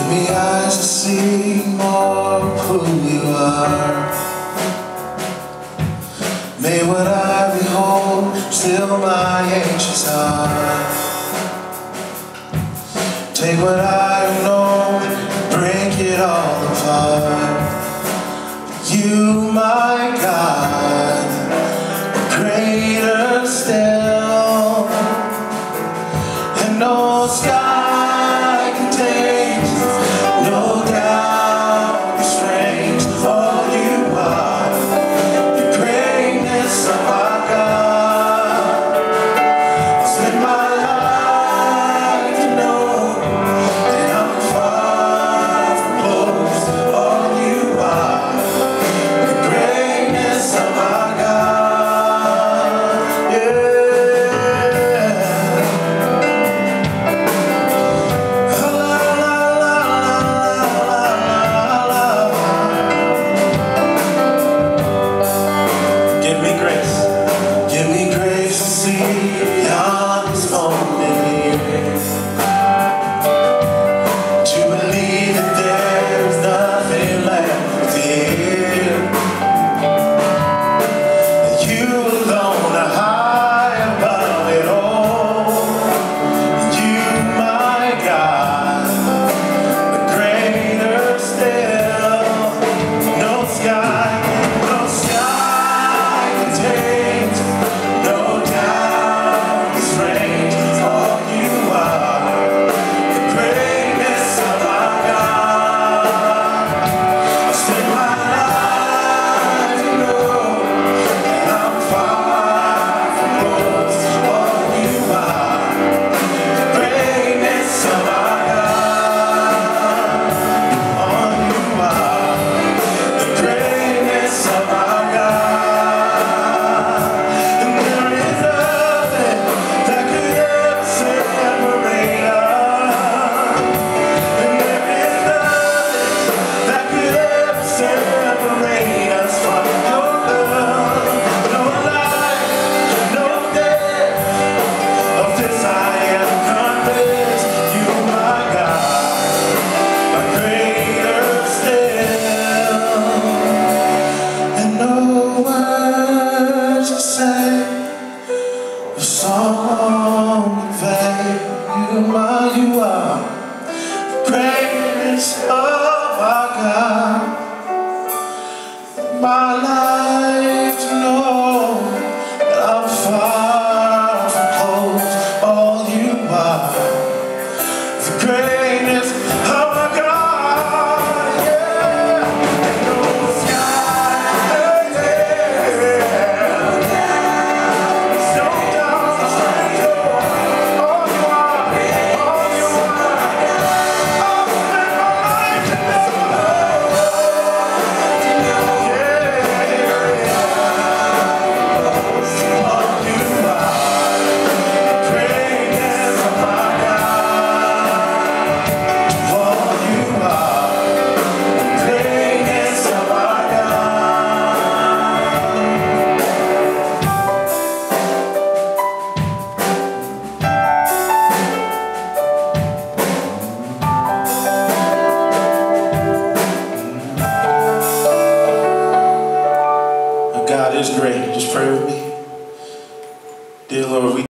Give me eyes to see more of who you are. May what I behold still my anxious heart. Take what I know, break it all apart. You, my God, are greater still, and no sky can take, no doubt restrains all you are, the greatness of our God. I'll spend my life to know that I'm far from close to all you are, the greatness of our God. Yeah. Give me grace to see beyond this moment here, to believe that there's nothing left here, that you alone are high above it all. You, my God, are greater still. No sky can take, no doubt restrains all you are, the greatness of our God. I'll spend my life to know that I'm far from close to all you are, the greatness of our God. All you are, the greatness of our God. You are the greatness of our God. My life to know that I'm far from close. All you are, the greatness of our God. Yeah, and no sky, yeah. No doubt, all you are. God is great. Just pray with me. Dear Lord, we